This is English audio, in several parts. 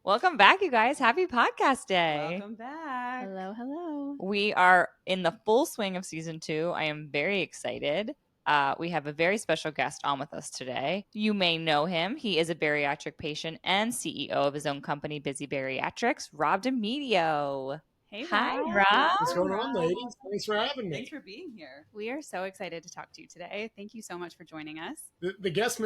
Welcome back, you guys. Happy podcast day. Welcome back. Hello, hello. We are in the full swing of season 2. I am very excited. We have a very special guest on with us today. You may know him. He is a bariatric patient and CEO of his own company, Busy Bariatrics, Rob DiMedio. Hey, Hi, Rob. Rob. What's going on, ladies? Thanks for having me. Thanks for being here. We are so excited to talk to you today. Thank you so much for joining us. The guest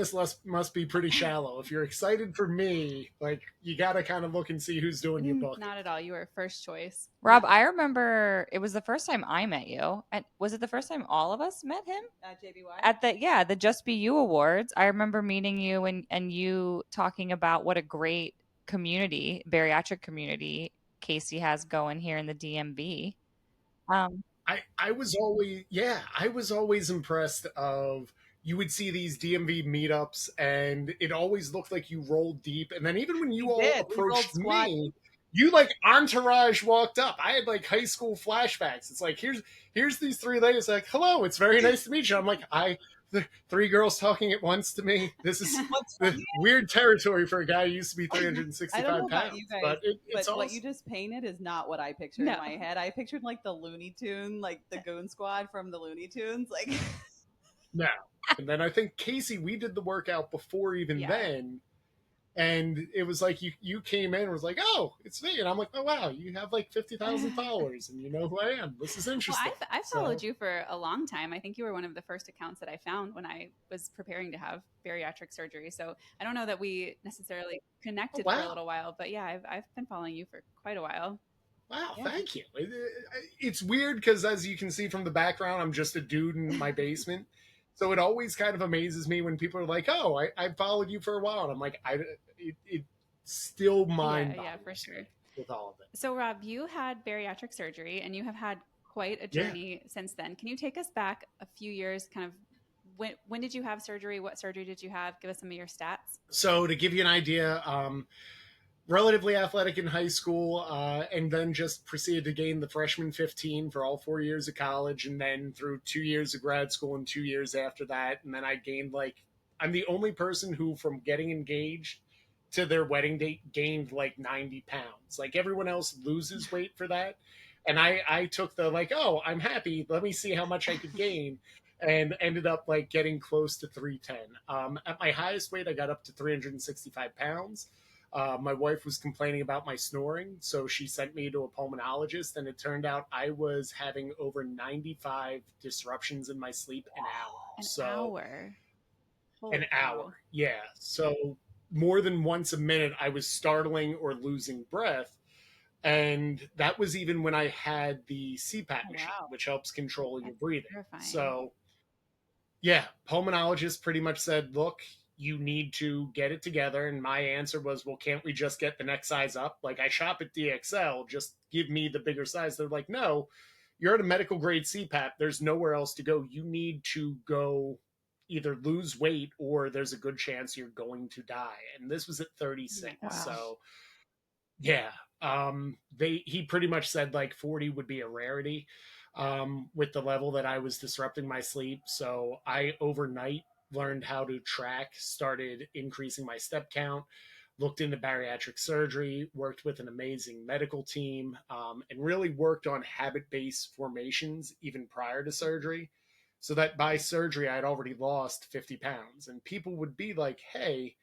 must be pretty shallow. If you're excited for me, like you got to kind of look and see who's doing your book. Not at all. You were first choice. Rob, I remember it was the first time I met you. And was it the first time all of us met him? JBY? At the Just Be You Awards. I remember meeting you and you talking about what a great community, bariatric community, Kasey has going here in the DMV. I was always impressed of you would see these DMV meetups and it always looked like you rolled deep. And then even when you all approached me, you like entourage walked up. I had like high school flashbacks. It's like, here's these three ladies like, hello, it's very nice to meet you. I'm like, the three girls talking at once to me. This is weird territory for a guy who used to be 365 I don't know pounds. about you guys, but it's what awesome. you just painted is not what I pictured in my head. I pictured like the Looney Tune, like the Goon Squad from the Looney Tunes. Like No. And then I think Kasey, we did the workout before even then. And it was like you came in and was like, oh, it's me. And I'm like, oh, wow, you have like 50,000 followers and you know who I am. This is interesting. Well, I've followed you for a long time. I think you were one of the first accounts that I found when I was preparing to have bariatric surgery. So I don't know that we necessarily connected for a little while, but yeah, I've been following you for quite a while. Wow, thank you. It's weird because as you can see from the background, I'm just a dude in my basement. So it always kind of amazes me when people are like, oh, I followed you for a while. And I'm like, it's still mind-boggling. Yeah, for sure. With all of it. So Rob, you had bariatric surgery and you have had quite a journey since then. Can you take us back a few years, kind of when did you have surgery? What surgery did you have? Give us some of your stats. So to give you an idea, relatively athletic in high school, and then just proceeded to gain the freshman 15 for all 4 years of college, and then through 2 years of grad school and 2 years after that. And then I gained I'm the only person who from getting engaged to their wedding date gained like 90 pounds. Like everyone else loses weight for that. And I took the oh, I'm happy. Let me see how much I could gain. And ended up like getting close to 310. At my highest weight, I got up to 365 pounds. My wife was complaining about my snoring, so she sent me to a pulmonologist, and it turned out I was having over 95 disruptions in my sleep an hour. An hour. Yeah. So more than once a minute, I was startling or losing breath. And that was even when I had the CPAP machine, which helps control your breathing. Terrifying. So, yeah, pulmonologist pretty much said, look, you need to get it together. And my answer was, well, can't we just get the next size up? Like, I shop at DXL, just give me the bigger size. They're like, no, you're at a medical grade CPAP. There's nowhere else to go. You need to go either lose weight or there's a good chance you're going to die. And this was at 36. Wow. So, yeah, he pretty much said like 40 would be a rarity with the level that I was disrupting my sleep. So I overnight learned how to track, started increasing my step count, looked into bariatric surgery, worked with an amazing medical team, and really worked on habit-based formations even prior to surgery. So that by surgery, I'd already lost 50 pounds. And people would be like, hey,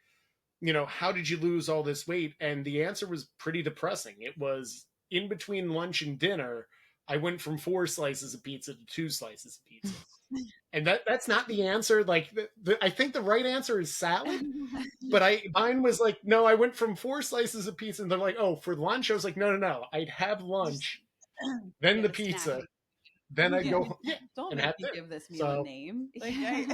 how did you lose all this weight? And the answer was pretty depressing. It was in between lunch and dinner, I went from 4 slices of pizza to 2 slices of pizza. And that's not the answer. Like, I think the right answer is salad. But mine was like, no, I went from 4 slices of pizza. And they're like, oh, for lunch? I was like, no. I'd have lunch, then the pizza. Then I'd go, don't make me give this meal a name. Like,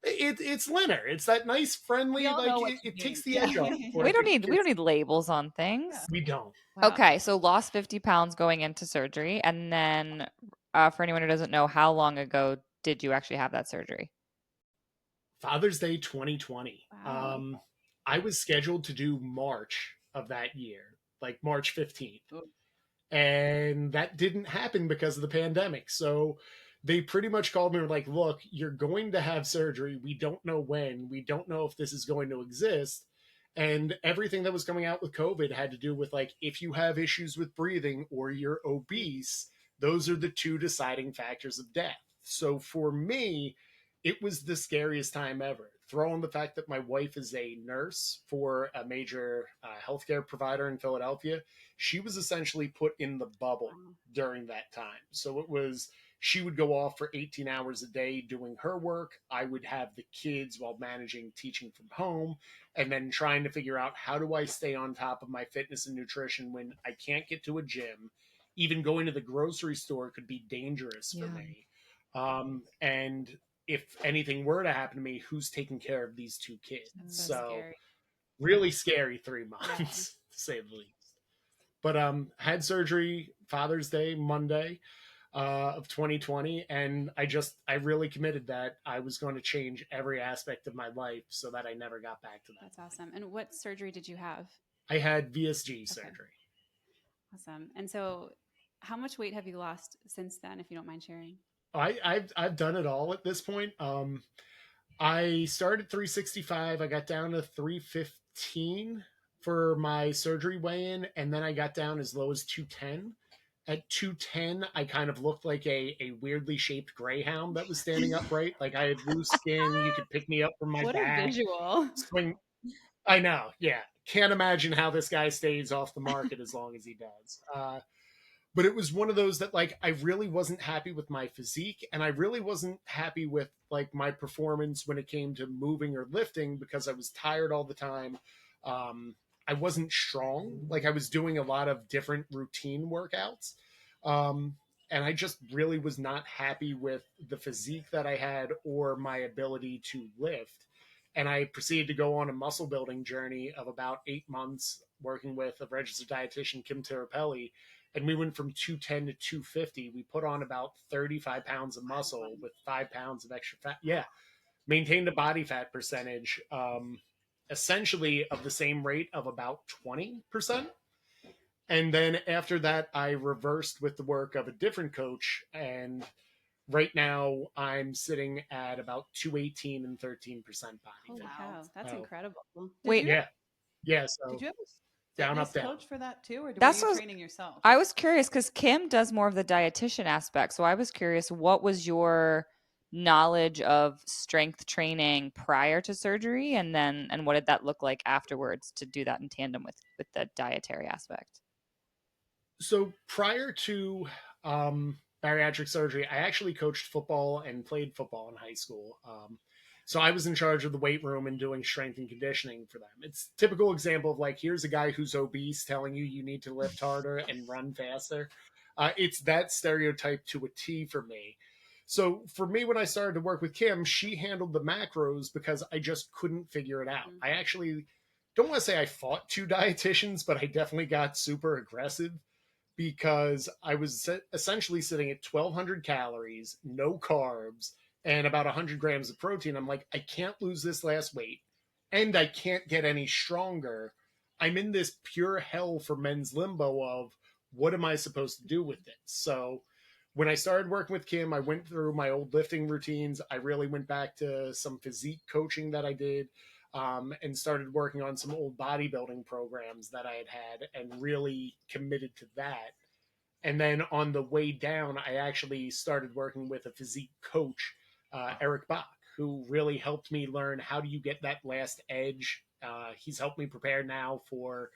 it's Leonard. It's that nice, friendly, it takes the edge off. We don't need labels on things. We don't. Wow. Okay, so lost 50 pounds going into surgery, and then for anyone who doesn't know, how long ago did you actually have that surgery? Father's Day 2020. Wow. I was scheduled to do March of that year, like March 15th. Oh. And that didn't happen because of the pandemic. So they pretty much called me and were like, look, you're going to have surgery. We don't know when. We don't know if this is going to exist. And everything that was coming out with COVID had to do with like, if you have issues with breathing or you're obese, those are the two deciding factors of death. So for me, it was the scariest time ever. Throw in the fact that my wife is a nurse for a major healthcare provider in Philadelphia. She was essentially put in the bubble during that time. So it was, she would go off for 18 hours a day doing her work. I would have the kids while managing teaching from home, and then trying to figure out, how do I stay on top of my fitness and nutrition when I can't get to a gym? Even going to the grocery store could be dangerous for me. And if anything were to happen to me, who's taking care of these two kids? That's So scary. really scary 3 months, to say the least. But had surgery Father's Day Monday of 2020, and I really committed that I was going to change every aspect of my life so that I never got back to that. That's awesome. And what surgery did you have? I had VSG surgery. Awesome. And so, how much weight have you lost since then, if you don't mind sharing? I've done it all at this point. I started 365. I got down to 315 for my surgery weigh-in, and then I got down as low as 210. At 210, I kind of looked like a weirdly shaped greyhound that was standing upright. Like I had loose skin. You could pick me up from my What back. a visual. Swing. I know. Yeah. Can't imagine how this guy stays off the market as long as he does. But it was one of those that like I really wasn't happy with my physique, and I really wasn't happy with like my performance when it came to moving or lifting, because I was tired all the time. I wasn't strong. Like I was doing a lot of different routine workouts. And I just really was not happy with the physique that I had or my ability to lift. And I proceeded to go on a muscle building journey of about 8 months, working with a registered dietitian, Kim Tirapelli. And we went from 210 to 250. We put on about 35 pounds of muscle with 5 pounds of extra fat. Yeah. Maintained a body fat percentage, essentially of the same rate of about 20%. And then after that, I reversed with the work of a different coach. And right now I'm sitting at about 218 and 13% body Holy fat. cow, that's incredible. Wait, yeah. So did you have a down, fitness up, down. coach for that too, or were That's you what training yourself? I was curious because Kim does more of the dietitian aspect. So I was curious, what was your knowledge of strength training prior to surgery, and what did that look like afterwards to do that in tandem with the dietary aspect? So prior to bariatric surgery, I actually coached football and played football in high school. So I was in charge of the weight room and doing strength and conditioning for them. It's a typical example of like, here's a guy who's obese telling you need to lift harder and run faster. It's that stereotype to a T for me. So for me, when I started to work with Kim, she handled the macros because I just couldn't figure it out. I actually don't want to say I fought two dietitians, but I definitely got super aggressive, because I was essentially sitting at 1,200 calories, no carbs, and about 100 grams of protein. I'm like, I can't lose this last weight, and I can't get any stronger. I'm in this pure hell for men's limbo of, what am I supposed to do with this? So when I started working with Kim, I went through my old lifting routines. I really went back to some physique coaching that I did. And started working on some old bodybuilding programs that I had and really committed to that. And then on the way down, I actually started working with a physique coach, Eric Bach, who really helped me learn, how do you get that last edge. He's helped me prepare now for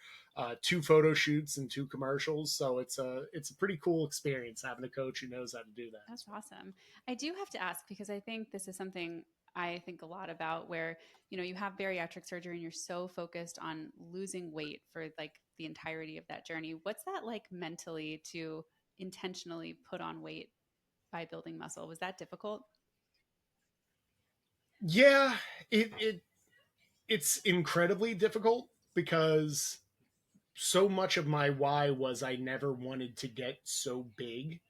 2 photo shoots and 2 commercials. So it's a pretty cool experience having a coach who knows how to do that. That's awesome. I do have to ask, because I think this is something I think a lot about, where, you have bariatric surgery and you're so focused on losing weight for like the entirety of that journey. What's that like mentally, to intentionally put on weight by building muscle? Was that difficult? Yeah, it's incredibly difficult, because so much of my why was I never wanted to get so big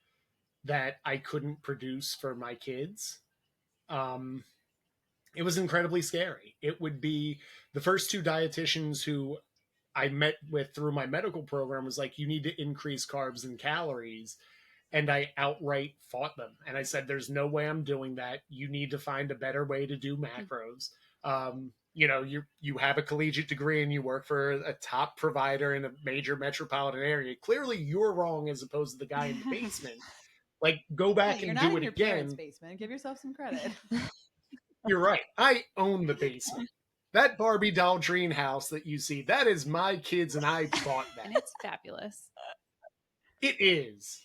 that I couldn't produce for my kids. Um, it was incredibly scary. It would be the first 2 dietitians who I met with through my medical program was like, you need to increase carbs and calories. And I outright fought them. And I said, there's no way I'm doing that. You need to find a better way to do macros. you have a collegiate degree and you work for a top provider in a major metropolitan area. Clearly you're wrong as opposed to the guy in the basement. Like, go back Hey, you're and not do in it your parents' again. basement. Give yourself some credit. You're right. I own the basement. That Barbie doll dream house that you see, that is my kids, and I bought that. And it's fabulous. It is.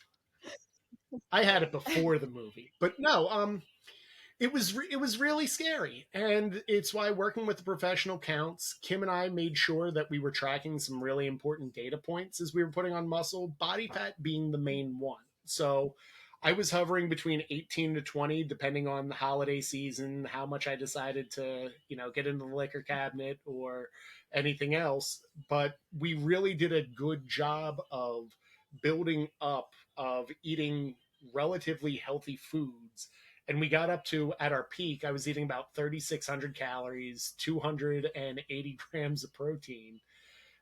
I had it before the movie, but no. It was really scary, and it's why working with the professional counts, Kim and I made sure that we were tracking some really important data points as we were putting on muscle, body fat being the main one. So I was hovering between 18 to 20 depending on the holiday season, how much I decided to get into the liquor cabinet or anything else. But we really did a good job of building up, of eating relatively healthy foods, and we got up to, at our peak, I was eating about 3,600 calories, 280 grams of protein,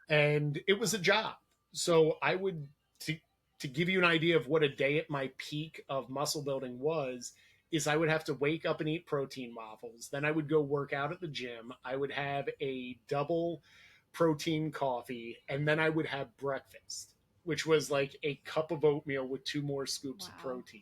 and it was a job. So I would, to give you an idea of what a day at my peak of muscle building was, is I would have to wake up and eat protein waffles. Then I would go work out at the gym. I would have a double protein coffee, and then I would have breakfast, which was like a cup of oatmeal with 2 more scoops of protein.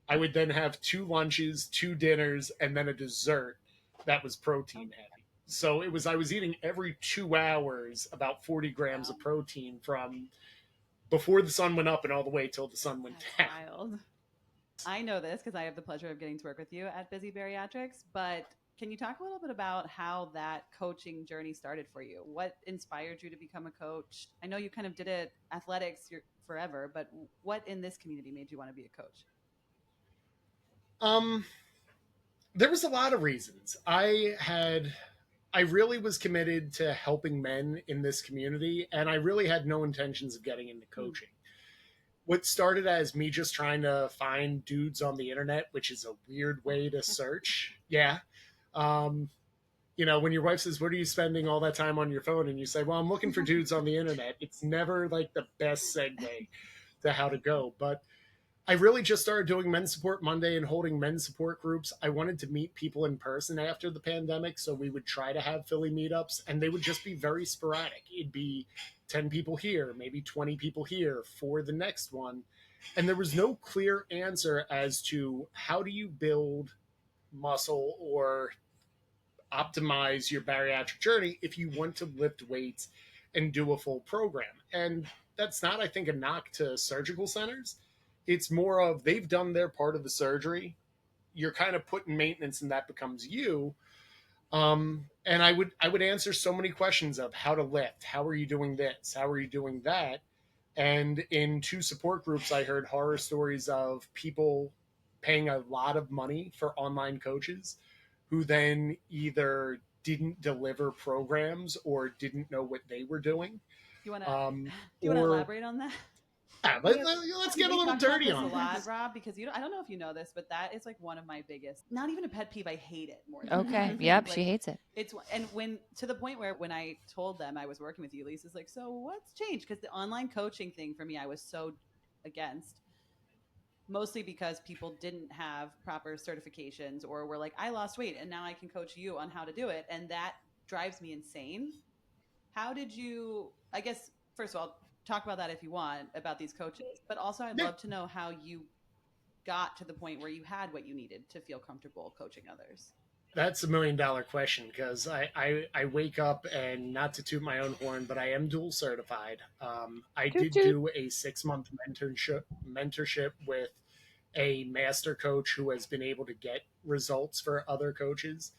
I would then have 2 lunches, 2 dinners, and then a dessert that was protein heavy. So I was eating every 2 hours about 40 grams of protein from before the sun went up and all the way till the sun went down. Wild. I know this because I have the pleasure of getting to work with you at Busy Bariatrics, but can you talk a little bit about how that coaching journey started for you? What inspired you to become a coach? I know you kind of did it athletics forever, but what in this community made you want to be a coach? There was a lot of reasons. I really was committed to helping men in this community, and I really had no intentions of getting into coaching. What started as me just trying to find dudes on the internet, which is a weird way to search. Yeah. When your wife says, "What are you spending all that time on your phone?" and you say, "Well, I'm looking for dudes on the internet," it's never like the best segue to how to go. But I really just started doing Men's Support Monday and holding men's support groups. I wanted to meet people in person after the pandemic, so we would try to have Philly meetups, and they would just be very sporadic. It'd be 10 people here, maybe 20 people here for the next one. And there was no clear answer as to how do you build muscle or optimize your bariatric journey if you want to lift weights and do a full program. And that's not, I think, a knock to surgical centers. It's more of they've done their part of the surgery. You're kind of putting maintenance, and that becomes you. And I would answer so many questions of how to lift, how are you doing this, how are you doing that. And in 2 support groups, I heard horror stories of people paying a lot of money for online coaches who then either didn't deliver programs or didn't know what they were doing. Do you want to elaborate on that? Let's get a little dirty on a lot, Rob, because I don't know if you know this, but that is like one of my biggest, not even a pet peeve. I hate it more. Okay. Yep. She hates it. And when to the point where when I told them I was working with you, Lisa's like, "So what's changed?" Because the online coaching thing for me, I was so against, mostly because people didn't have proper certifications or were like, "I lost weight and now I can coach you on how to do it." And that drives me insane. How did you, I guess, first of all, talk about that if you want, about these coaches, but also I'd love to know how you got to the point where you had what you needed to feel comfortable coaching others. That's $1 million question, because I wake up, and not to toot my own horn, but I am dual certified. I did do a 6-month mentorship with a master coach who has been able to get results for other coaches,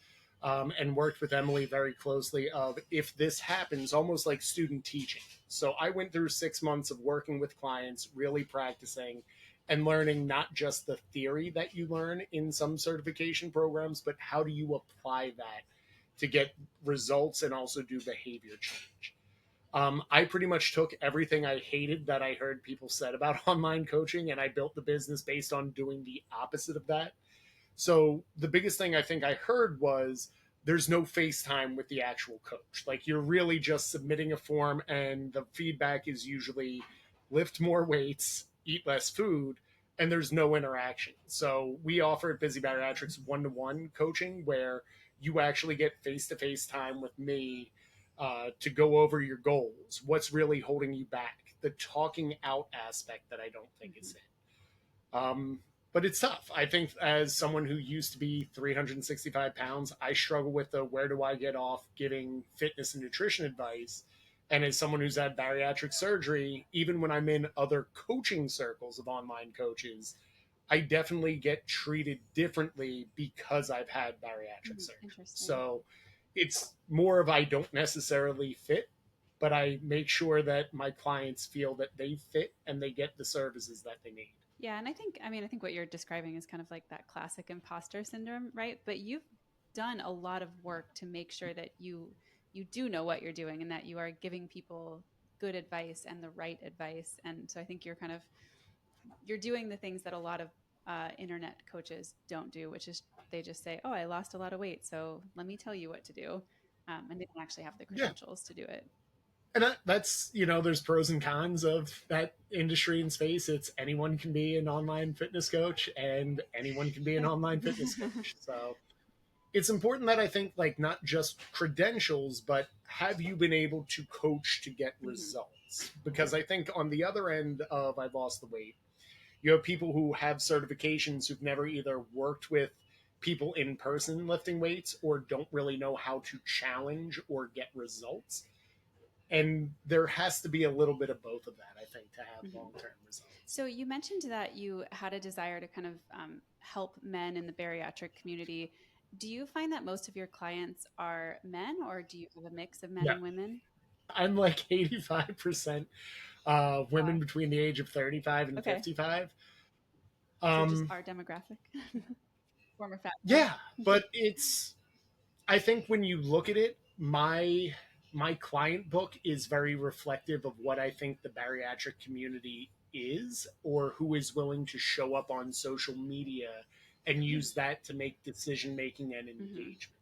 and worked with Emily very closely of if this happens, almost like student teaching. So I went through 6 months of working with clients, really practicing and learning not just the theory that you learn in some certification programs, but how do you apply that to get results and also do behavior change. I pretty much took everything I hated that I heard people said about online coaching, and I built the business based on doing the opposite of that. So the biggest thing I think I heard was there's no FaceTime with the actual coach. Like, you're really just submitting a form, and the feedback is usually lift more weights, eat less food, and there's no interaction. So we offer at Busy Bariatrics 1-to-1 coaching where you actually get face-to-face time with me to go over your goals, what's really holding you back, the talking out aspect that I don't think is it. But it's tough. I think as someone who used to be 365 pounds, I struggle with the where do I get off giving fitness and nutrition advice. And as someone who's had bariatric surgery, even when I'm in other coaching circles of online coaches, I definitely get treated differently because I've had bariatric surgery. Interesting. So it's more of I don't necessarily fit, but I make sure that my clients feel that they fit and they get the services that they need. Yeah, and I think what you're describing is kind of like that classic imposter syndrome, right? But you've done a lot of work to make sure that you do know what you're doing and that you are giving people good advice and the right advice. And so I think you're doing the things that a lot of internet coaches don't do, which is they just say, "Oh, I lost a lot of weight, so let me tell you what to do," and they don't actually have the Yeah. credentials to do it. And that's, there's pros and cons of that industry and space. It's anyone can be an online fitness coach and anyone can be an online fitness coach. So it's important that I think like not just credentials, but have you been able to coach to get results? Because I think on the other end of I've lost the weight, you have people who have certifications who've never either worked with people in person lifting weights or don't really know how to challenge or get results. And there has to be a little bit of both of that, I think, to have long-term results. So you mentioned that you had a desire to kind of help men in the bariatric community. Do you find that most of your clients are men, or do you have a mix of men Yeah. and women? I'm like 85% women between the age of 35 and 55. So just our demographic, former fat. Yeah, but I think when you look at it, my client book is very reflective of what I think the bariatric community is, or who is willing to show up on social media and use that to make decision making and engagement.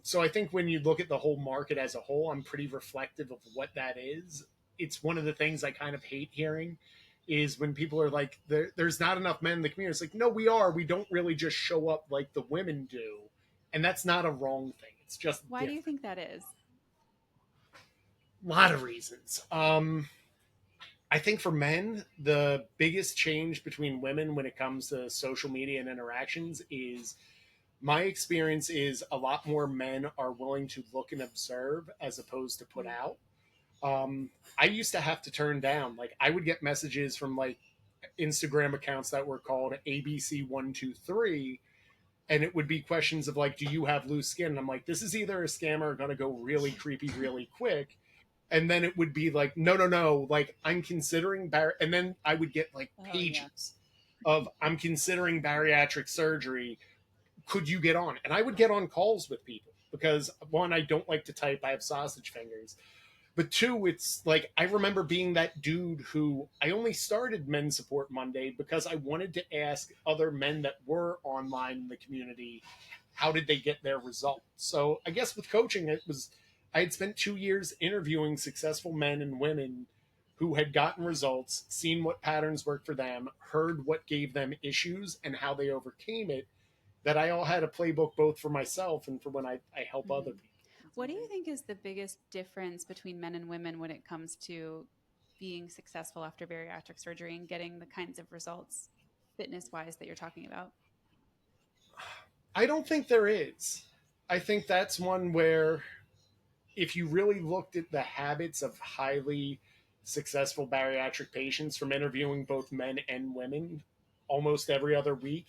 So I think when you look at the whole market as a whole, I'm pretty reflective of what that is. It's one of the things I kind of hate hearing is when people are like, there's not enough men in the community. It's like, no, we are. We don't really just show up like the women do. And that's not a wrong thing. It's just Why different. do you think that is? A lot of reasons. I think for men, the biggest change between women when it comes to social media and interactions is my experience is a lot more men are willing to look and observe as opposed to put out. I used to have to turn down, like, I would get messages from like Instagram accounts that were called ABC123, and it would be questions of like, do you have loose skin? And I'm like, this is either a scam or going to go really creepy really quick. And then it would be like, no, no, no, like I'm considering and then I would get like pages of I'm considering bariatric surgery. Could you get on? And I would get on calls with people because one, I don't like to type. I have sausage fingers. But two, it's like I remember being that dude who I only started Men Support Monday because I wanted to ask other men that were online in the community how did they get their results. So I guess with coaching, it was I had spent 2 years interviewing successful men and women who had gotten results, seen what patterns worked for them, heard what gave them issues and how they overcame it. That I all had a playbook both for myself and for when I help other people. What do you think is the biggest difference between men and women when it comes to being successful after bariatric surgery and getting the kinds of results fitness wise that you're talking about? I don't think there is. I think that's one where if you really looked at the habits of highly successful bariatric patients from interviewing both men and women almost every other week,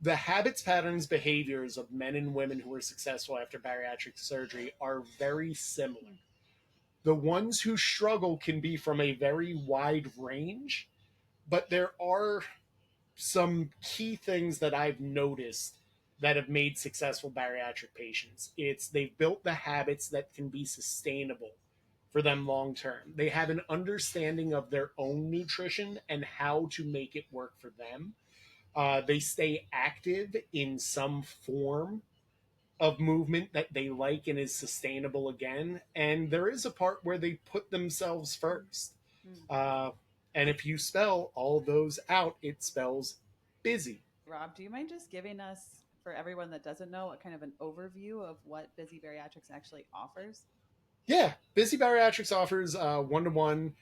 the habits, patterns, behaviors of men and women who are successful after bariatric surgery are very similar. The ones who struggle can be from a very wide range, but there are some key things that I've noticed that have made successful bariatric patients. It's they've built the habits that can be sustainable for them long term. They have an understanding of their own nutrition and how to make it work for them. They stay active in some form of movement that they like and is sustainable again. And there is a part where they put themselves first. Uh, and if you spell all those out, it spells busy. Rob, do you mind just giving us for everyone that doesn't know, a kind of an overview of what Busy Bariatrics actually offers? Yeah, Busy Bariatrics offers one-to-one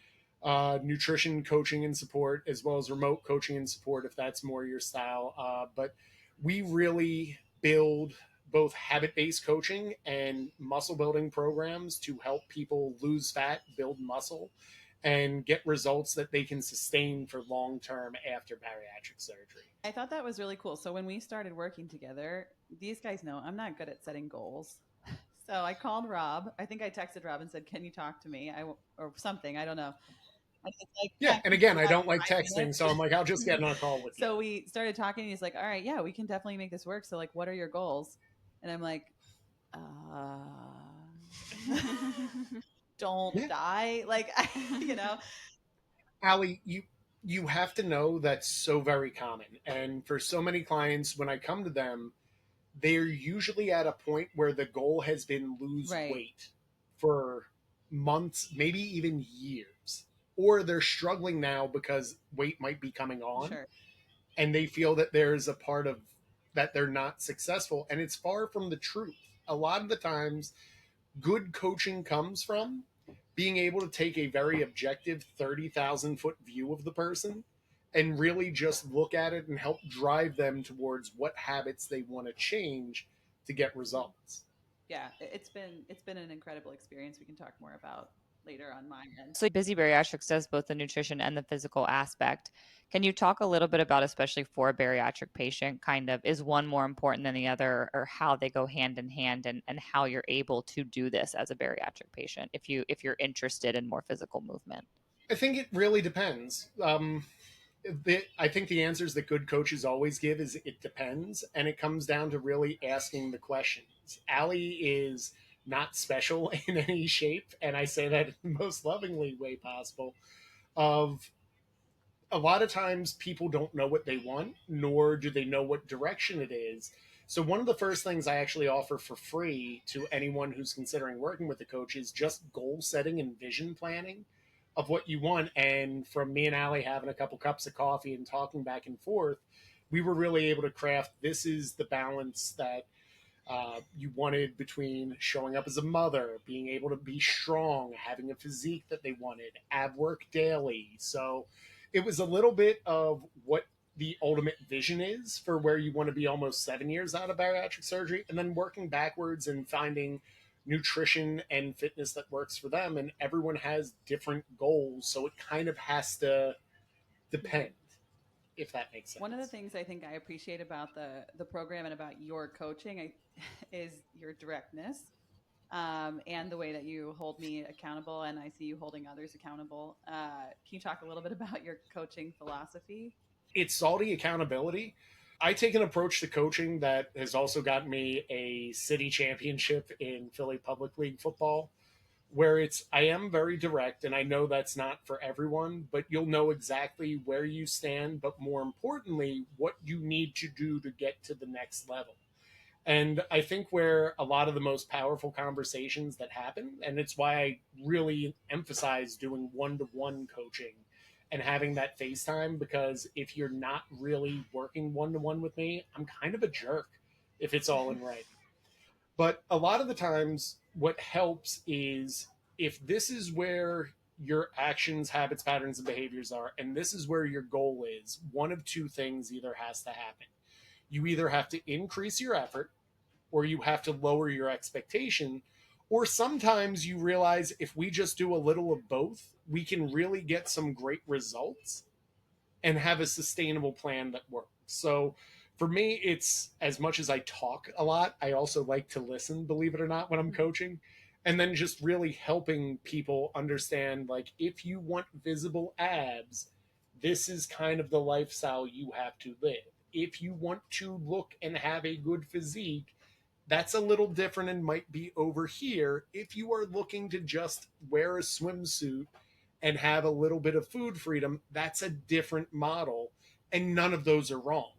nutrition coaching and support, as well as remote coaching and support if that's more your style. But we really build both habit-based coaching and muscle building programs to help people lose fat, build muscle, and get results that they can sustain for long term after bariatric surgery. I thought that was really cool. So when we started working together, these guys know I'm not good at setting goals. So I called Rob. I think I texted Rob and said, "Can you talk to me?" Or something. I don't know. I was like, "Yeah, Yeah, and can you again, I have don't like 5 texting, so I'm like, I'll just get on a call with you. So we started talking. And he's like, "All right, yeah, we can definitely make this work. So like, what are your goals?" And I'm like, "Don't Yeah, die." Like, you know, Allie, you have to know that's so very common, and for so many clients, when I come to them, they're usually at a point where the goal has been lose right? weight for months, maybe even years, or they're struggling now because weight might be coming on, Sure. and they feel that there's a part of that they're not successful, and it's far from the truth. A lot of the times, good coaching comes from being able to take a very objective 30,000-foot view of the person and really just look at it and help drive them towards what habits they want to change to get results. Yeah, it's been an incredible experience. We can talk more about later on my end. So Busy Bariatrics does both the nutrition and the physical aspect. Can you talk a little bit about, especially for a bariatric patient, kind of is one more important than the other, or how they go hand in hand, and how you're able to do this as a bariatric patient if you're interested in more physical movement? I think it really depends. I think the answers that good coaches always give is it depends, and it comes down to really asking the questions. Allie is not special in any shape, and I say that in the most lovingly way possible. Of a lot of times people don't know what they want, nor do they know what direction it is. So one of the first things I actually offer for free to anyone who's considering working with a coach is just goal setting and vision planning of what you want. And from me and Allie having a couple cups of coffee and talking back and forth, we were really able to craft this is the balance that you wanted between showing up as a mother, being able to be strong, having a physique that they wanted, ab work daily. So it was a little bit of what the ultimate vision is for where you want to be almost 7 years out of bariatric surgery, and then working backwards and finding nutrition and fitness that works for them. And everyone has different goals, so it kind of has to depend, if that makes sense. One of the things I think I appreciate about the program and about your coaching is your directness, and the way that you hold me accountable, and I see you holding others accountable. Can you talk a little bit about your coaching philosophy? It's salty accountability. I take an approach to coaching that has also gotten me a city championship in Philly Public League football, where it's I am very direct, and I know that's not for everyone, but you'll know exactly where you stand, but more importantly, what you need to do to get to the next level. And I think where a lot of the most powerful conversations that happen, and it's why I really emphasize doing one-to-one coaching and having that FaceTime, because if you're not really working one-to-one with me, I'm kind of a jerk if it's all in writing. But a lot of the times, what helps is if this is where your actions, habits, patterns, and behaviors are, and this is where your goal is, one of two things either has to happen. You either have to increase your effort or you have to lower your expectation. Or sometimes you realize if we just do a little of both, we can really get some great results and have a sustainable plan that works. So for me, it's as much as I talk a lot, I also like to listen, believe it or not, when I'm coaching. And then just really helping people understand like, if you want visible abs, this is kind of the lifestyle you have to live. If you want to look and have a good physique, that's a little different and might be over here. If you are looking to just wear a swimsuit and have a little bit of food freedom, that's a different model. And none of those are wrong.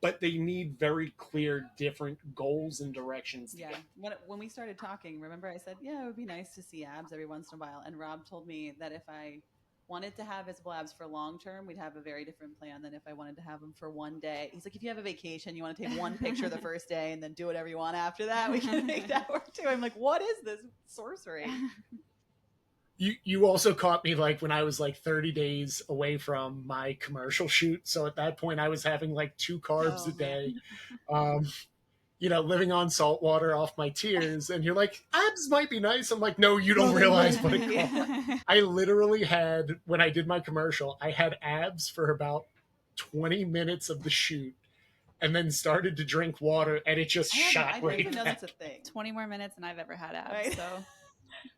But they need very clear, different goals and directions to Yeah. get. When we started talking, remember I said, yeah, it would be nice to see abs every once in a while. And Rob told me that if I wanted to have visible abs for long term, we'd have a very different plan than if I wanted to have them for one day. He's like, if you have a vacation, you want to take one picture the first day and then do whatever you want after that, we can make that work too. I'm like, what is this sorcery? You also caught me like when I was like 30 days away from my commercial shoot. So at that point, I was having like 2 carbs a day. Living on salt water off my tears. And you're like, abs might be nice. I'm like, no, you don't realize what it costs. I literally had, when I did my commercial, I had abs for about 20 minutes of the shoot and then started to drink water and it just shot I right didn't even know back. that's a thing. 20 more minutes and I've ever had abs. Right. So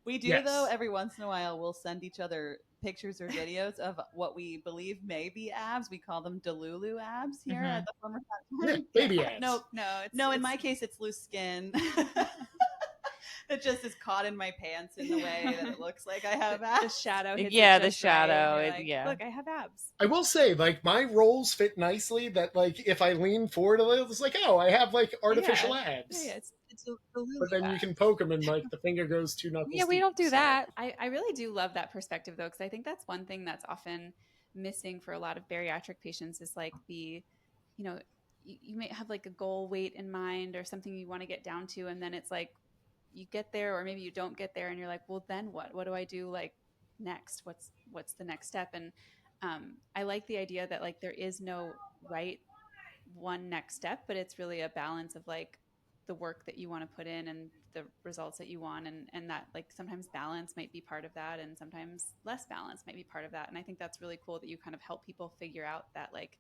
we do, though, every once in a while, we'll send each other pictures or videos of what we believe may be abs. We call them Delulu abs here at the former baby abs. No, in my case, it's loose skin. It just is caught in my pants in the way that it looks like I have abs. The shadow hits the shadow. Right, like, look, I have abs. I will say, like, my rolls fit nicely that, like, if I lean forward a little, it's like, oh, I have, like, artificial abs. Yeah, it's a but then you can poke them and, like, the finger goes 2 knuckles Yeah, we deep, don't do that. I really do love that perspective, though, because I think that's one thing that's often missing for a lot of bariatric patients is, like, you may have, like, a goal weight in mind or something you want to get down to, and then it's like, you get there or maybe you don't get there and you're like, well, then what do I do, like, next? What's the next step? And I like the idea that, like, there is no right one next step, but it's really a balance of, like, the work that you want to put in and the results that you want, and that, like, sometimes balance might be part of that and sometimes less balance might be part of that. And I think that's really cool that you kind of help people figure out that, like,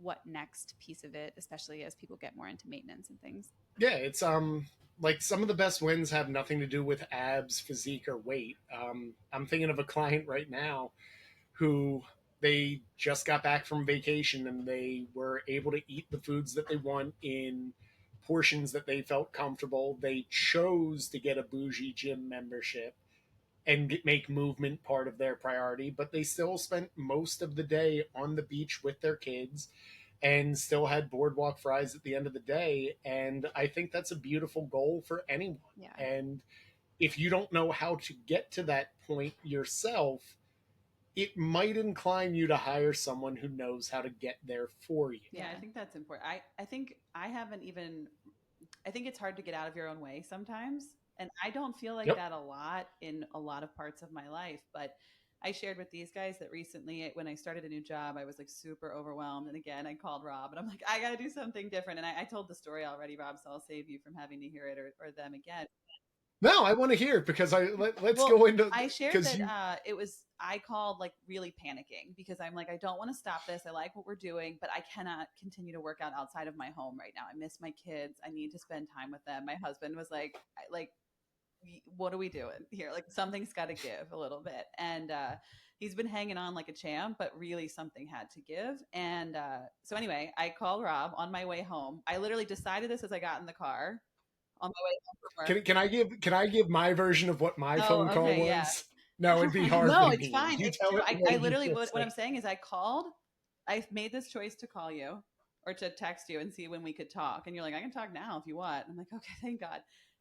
what next piece of it, especially as people get more into maintenance and things. Yeah, it's like some of the best wins have nothing to do with abs, physique, or weight. I'm thinking of a client right now who they just got back from vacation and they were able to eat the foods that they want in portions that they felt comfortable. They chose to get a bougie gym membership and make movement part of their priority, but they still spent most of the day on the beach with their kids and still had boardwalk fries at the end of the day. And I think that's a beautiful goal for anyone. Yeah. And if you don't know how to get to that point yourself, it might incline you to hire someone who knows how to get there for you. Yeah, I think that's important. I think I think it's hard to get out of your own way sometimes. And I don't feel like that a lot in a lot of parts of my life, but I shared with these guys that recently when I started a new job, I was like super overwhelmed. And again, I called Rob and I'm like, I got to do something different. And I told the story already, Rob, so I'll save you from having to hear it or them again. No, I want to hear it because let's go into. I shared that I called like really panicking because I'm like, I don't want to stop this. I like what we're doing, but I cannot continue to work out outside of my home right now. I miss my kids. I need to spend time with them. My husband was like, what are we doing here? Like something's got to give a little bit. And he's been hanging on like a champ, but really something had to give. And so anyway, I called Rob on my way home. I literally decided this as I got in the car on my way home from work. Can I give my version of what my phone call was? Yeah. No, it'd be hard. No, it's fine. It's true. I literally what I'm saying is I made this choice to call you or to text you and see when we could talk. And you're like, I can talk now if you want. I'm like, okay, thank God.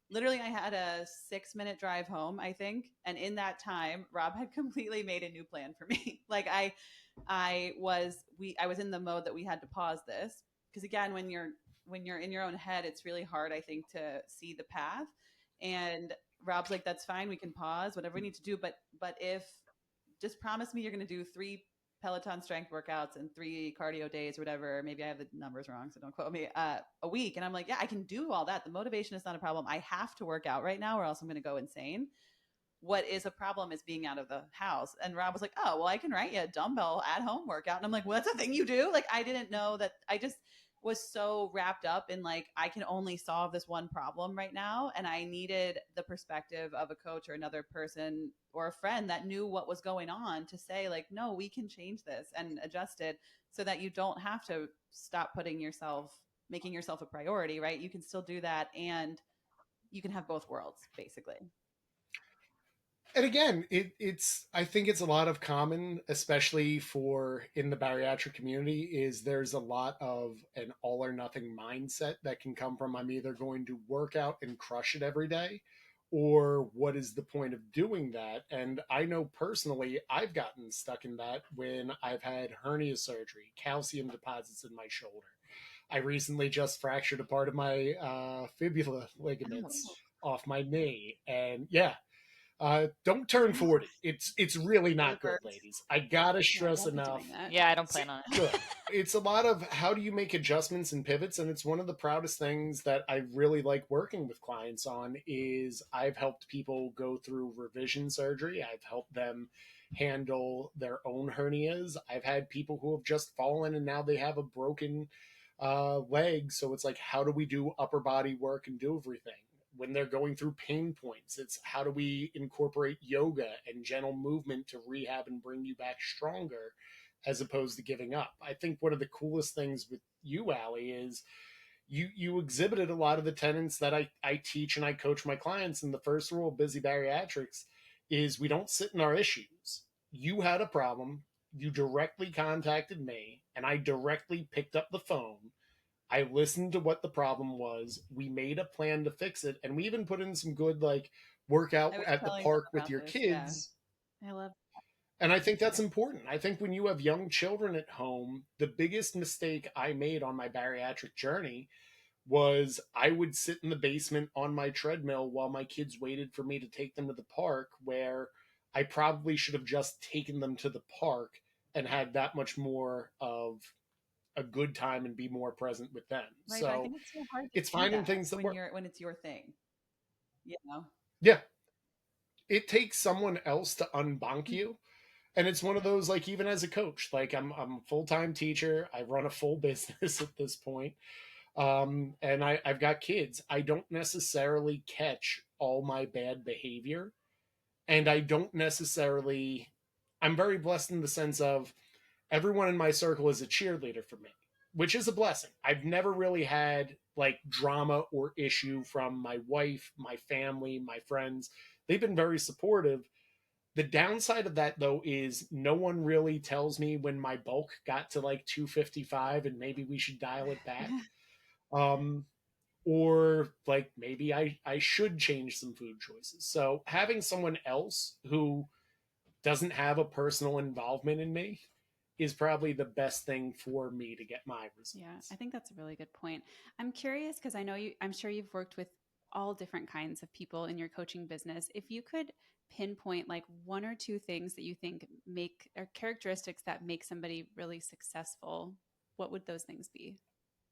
Literally, I had a 6-minute drive home, I think. And in that time, Rob had completely made a new plan for me. Like I was in the mode that we had to pause this. Because again, when you're in your own head, it's really hard, I think, to see the path. And Rob's like, that's fine. We can pause, whatever we need to do. But if just promise me you're going to do 3 Peloton strength workouts and 3 cardio days or whatever. Maybe I have the numbers wrong, so don't quote me, a week. And I'm like, yeah, I can do all that. The motivation is not a problem. I have to work out right now or else I'm going to go insane. What is a problem is being out of the house. And Rob was like, oh, well, I can write you a dumbbell at home workout. And I'm like, well, that's a thing you do? Like, I didn't know that. I just was so wrapped up in like, I can only solve this one problem right now. And I needed the perspective of a coach or another person or a friend that knew what was going on to say like, no, we can change this and adjust it so that you don't have to stop making yourself a priority, right? You can still do that and you can have both worlds basically. And again, I think it's a lot of common, especially for in the bariatric community, is there's a lot of an all or nothing mindset that can come from I'm either going to work out and crush it every day, Or what is the point of doing that? And I know personally, I've gotten stuck in that when I've had hernia surgery, calcium deposits in my shoulder. I recently just fractured a part of my fibula ligaments off my knee. And yeah, don't turn 40. It's really Really not good, hurts. ladies. I gotta Yeah, stress don't be enough. doing that. Yeah, I don't plan on it. Good. It's a lot of how do you make adjustments and pivots, and it's one of the proudest things that I really like working with clients on is I've helped people go through revision surgery. I've helped them handle their own hernias. I've had people who have just fallen and now they have a broken leg. So it's like, how do we do upper body work and do everything? When they're going through pain points, it's how do we incorporate yoga and gentle movement to rehab and bring you back stronger as opposed to giving up. I think one of the coolest things with you, Allie, is you exhibited a lot of the tenets that I teach and I coach my clients. And the first rule of Busy Bariatrics is we don't sit in our issues. You had a problem, you directly contacted me, and I directly picked up the phone. I listened to what the problem was. We made a plan to fix it, and we even put in some good like workout I was at the telling them park with about your this. Yeah. kids. I love And I think that's important. I think when you have young children at home, the biggest mistake I made on my bariatric journey was I would sit in the basement on my treadmill while my kids waited for me to take them to the park, where I probably should have just taken them to the park and had that much more of a good time and be more present with them. Right, but I So think it's so hard to it's do finding that things that when work. it's your thing. You know? Yeah, it takes someone else to unbonk you. And it's one of those, like, even as a coach, like I'm a full-time teacher. I run a full business at this point. And I've got kids. I don't necessarily catch all my bad behavior. And I don't necessarily, I'm very blessed in the sense of everyone in my circle is a cheerleader for me, which is a blessing. I've never really had like drama or issue from my wife, my family, my friends. They've been very supportive. The downside of that though is no one really tells me when my bulk got to like 255 and maybe we should dial it back. Um, or like maybe I should change some food choices. So having someone else who doesn't have a personal involvement in me is probably the best thing for me to get my results. Yeah, I think that's a really good point. I'm curious because I know I'm sure you've worked with all different kinds of people in your coaching business. If you could pinpoint like one or two things that you think make or characteristics that make somebody really successful, what would those things be?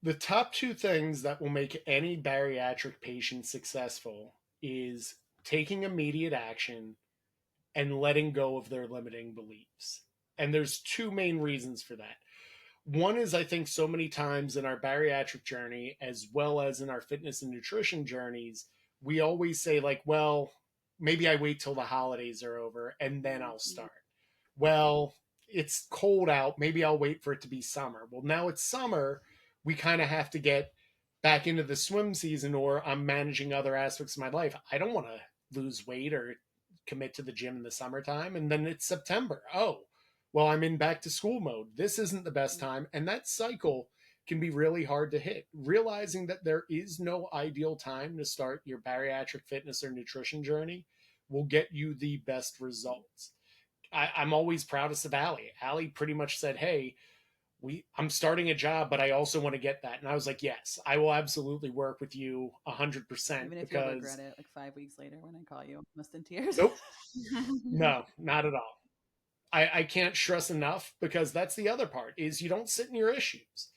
The top two things that will make any bariatric patient successful is taking immediate action and letting go of their limiting beliefs. And there's two main reasons for that. One is I think so many times in our bariatric journey, as well as in our fitness and nutrition journeys, we always say, like, well, maybe I wait till the holidays are over and then I'll start. Well, it's cold out. Maybe I'll wait for it to be summer. Well, now it's summer. We kind of have to get back into the swim season, or I'm managing other aspects of my life. I don't want to lose weight or commit to the gym in the summertime. And then it's September. Oh, well, I'm in back to school mode. This isn't the best time. And that cycle can be really hard to hit. Realizing that there is no ideal time to start your bariatric fitness or nutrition journey will get you the best results. I'm always proudest of Allie. Allie pretty much said, "Hey, I'm starting a job, but I also want to get that." And I was like, "Yes, I will absolutely work with you 100% Even if you'll because regret it like 5 weeks later when I call you almost in tears. nope, no, not at all. I can't stress enough because that's the other part is you don't sit in your issues.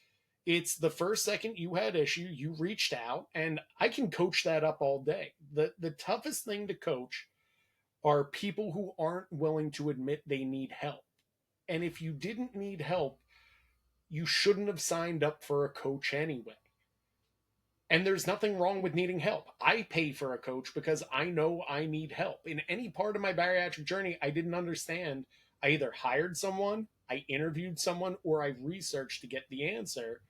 It's the first second you had issue, you reached out, and I can coach that up all day. The toughest thing to coach are people who aren't willing to admit they need help. And if you didn't need help, you shouldn't have signed up for a coach anyway. And there's nothing wrong with needing help. I pay for a coach because I know I need help. In any part of my bariatric journey I didn't understand, I either hired someone, I interviewed someone, or I researched to get the answer.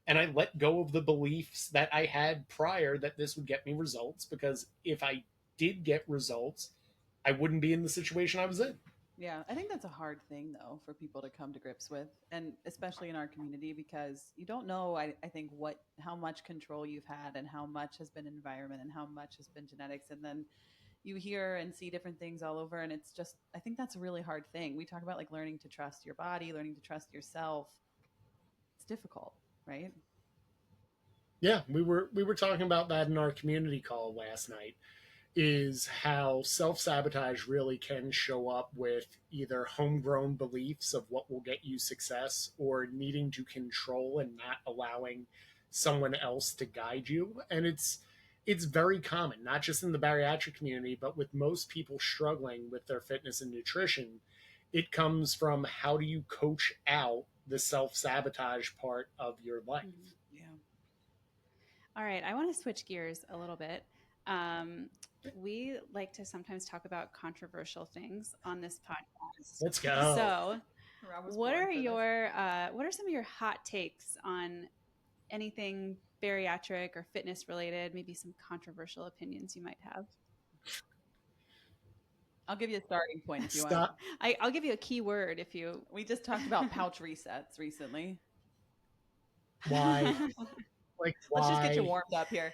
And I let go of the beliefs that I had prior that this would get me results, because if I did get results, I wouldn't be in the situation I was in. Yeah, I think that's a hard thing though for people to come to grips with, and especially in our community because you don't know. I think how much control you've had and how much has been environment and how much has been genetics, and then you hear and see different things all over. And it's just, I think that's a really hard thing. We talk about like learning to trust your body, learning to trust yourself. It's difficult, right? Yeah, we were talking about that in our community call last night, is how self-sabotage really can show up with either homegrown beliefs of what will get you success or needing to control and not allowing someone else to guide you. And it's very common, not just in the bariatric community, but with most people struggling with their fitness and nutrition. It comes from how do you coach out the self-sabotage part of your life. Yeah. All right, I want to switch gears a little bit. We like to sometimes talk about controversial things on this podcast. Let's go. So, what are some of your hot takes on anything bariatric or fitness related? Maybe some controversial opinions you might have. I'll give you a starting point if you want. I'll give you a key word if you. We just talked about pouch resets recently. Why? Like, why? Let's just get you warmed up here.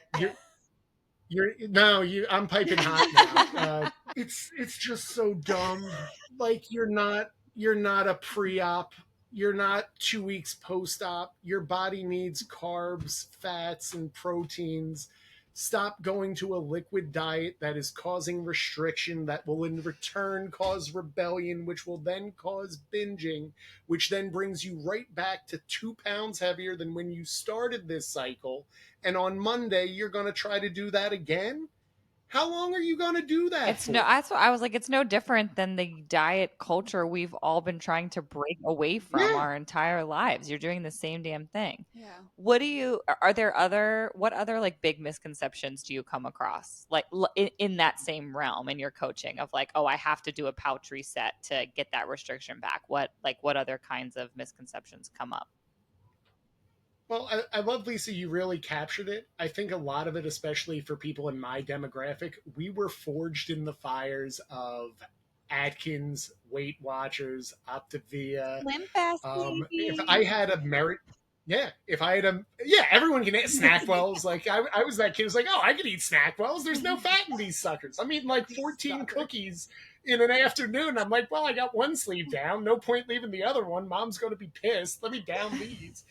I'm piping hot now. It's just so dumb. Like, you're not a pre-op. You're not 2 weeks post-op. Your body needs carbs, fats, and proteins. Stop going to a liquid diet that is causing restriction, that will in return cause rebellion, which will then cause binging, which then brings you right back to 2 pounds heavier than when you started this cycle. And on Monday, you're going to try to do that again? How long are you going to do that for? That's what I was like, it's no different than the diet culture we've all been trying to break away from our entire lives. You're doing the same damn thing. Yeah. What other like big misconceptions do you come across? Like in that same realm in your coaching of like, oh, I have to do a pouch reset to get that restriction back. What other kinds of misconceptions come up? Well, I love, Lisa, you really captured it. I think a lot of it, especially for people in my demographic, we were forged in the fires of Atkins, Weight Watchers, Optavia. Slim Fast if I had a merit, everyone can eat Snackwells. Like, I was that kid who's like, oh, I could eat Snackwells. There's no fat in these suckers. I'm eating like 14 cookies in an afternoon. I'm like, well, I got one sleeve down. No point leaving the other one. Mom's going to be pissed. Let me down these.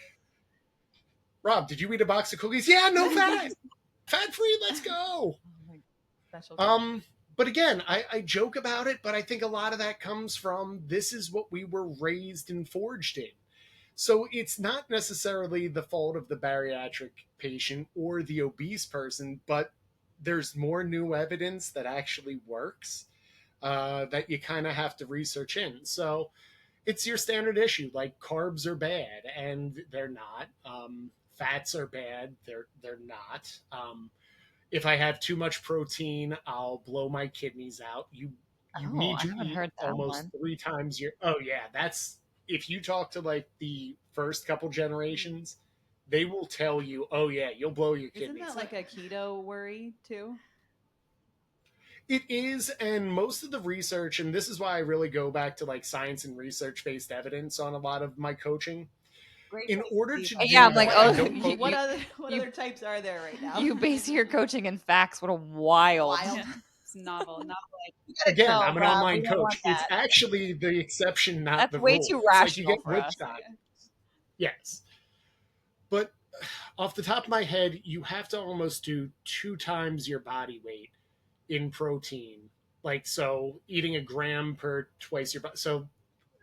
Rob, did you eat a box of cookies? Yeah, no fat. Fat free, let's go. But again, I joke about it, but I think a lot of that comes from this is what we were raised and forged in. So it's not necessarily the fault of the bariatric patient or the obese person, but there's more new evidence that actually works that you kind of have to research in. So it's your standard issue, like carbs are bad, and they're not. Fats are bad, they're not. If I have too much protein, I'll blow my kidneys out. You need to eat almost 3 times your. Oh yeah, that's if you talk to like the first couple generations, they will tell you, oh yeah, you'll blow your kidneys. Isn't that like a keto worry too? It is, and most of the research, and this is why I really go back to like science and research-based evidence on a lot of my coaching. In order to I'm like, what other types are there right now? You base your coaching in facts. What a wild. It's novel. Again, I'm an online coach. It's actually the exception, not the rule. That's way too rational for us. Yes. But off the top of my head, you have to almost do 2 times your body weight in protein. Like, so eating a gram per twice your body. So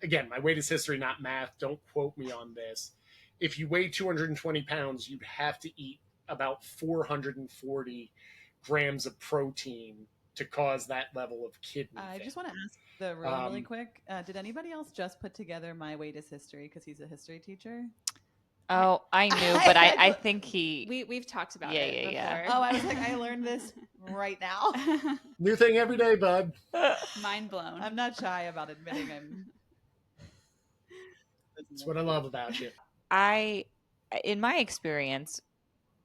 again, my weight is history, not math. Don't quote me on this. If you weigh 220 pounds, you'd have to eat about 440 grams of protein to cause that level of kidney I just want to ask the room really quick. Did anybody else just put together my weight is history because he's a history teacher? Oh, I knew, but I think we've talked about it before. Yeah. Oh, I was like, I learned this right now. New thing every day, bud. Mind blown. I'm not shy about admitting That's what I love about you. In my experience,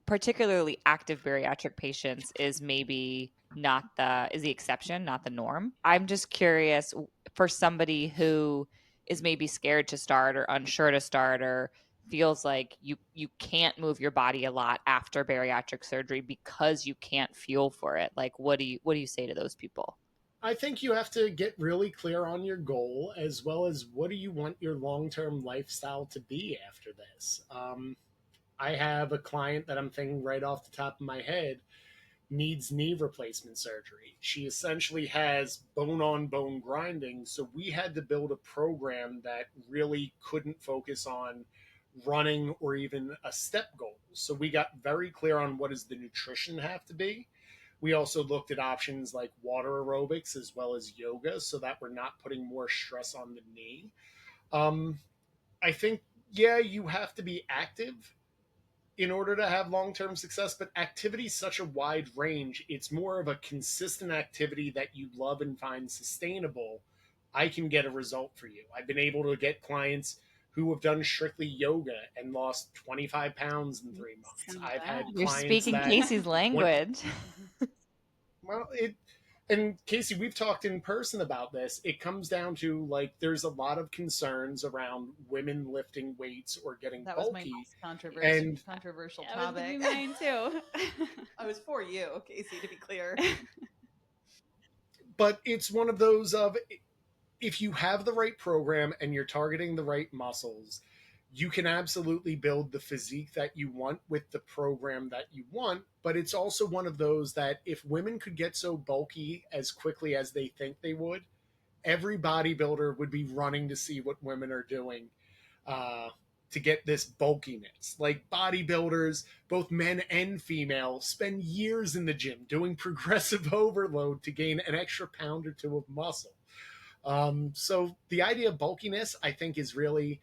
particularly active bariatric patients is maybe is the exception, not the norm. I'm just curious for somebody who is maybe scared to start or unsure to start or feels like you can't move your body a lot after bariatric surgery because you can't fuel for it. Like, what do you say to those people? I think you have to get really clear on your goal, as well as what do you want your long-term lifestyle to be after this. I have a client that I'm thinking right off the top of my head needs knee replacement surgery. She essentially has bone on bone grinding. So we had to build a program that really couldn't focus on running or even a step goal. So we got very clear on what does the nutrition have to be. We also looked at options like water aerobics as well as yoga so that we're not putting more stress on the knee. Um, I think, yeah, you have to be active in order to have long-term success, but activity is such a wide range. It's more of a consistent activity that you love and find sustainable. I can get a result for you. I've been able to get clients who have done strictly yoga and lost 25 pounds in 3 months. I've had You're clients speaking that Kasey's went, language. well, it, and Kasey, we've talked in person about this. It comes down to like there's a lot of concerns around women lifting weights or getting That was my bulky. most And controversial That was topic. gonna be mine too. I was for you, Kasey, to be clear. but it's one of those of if you have the right program and you're targeting the right muscles, you can absolutely build the physique that you want with the program that you want. But it's also one of those that if women could get so bulky as quickly as they think they would, every bodybuilder would be running to see what women are doing uh, to get this bulkiness. Like bodybuilders, both men and female, spend years in the gym doing progressive overload to gain an extra pound or two of muscle. So the idea of bulkiness, I think, is really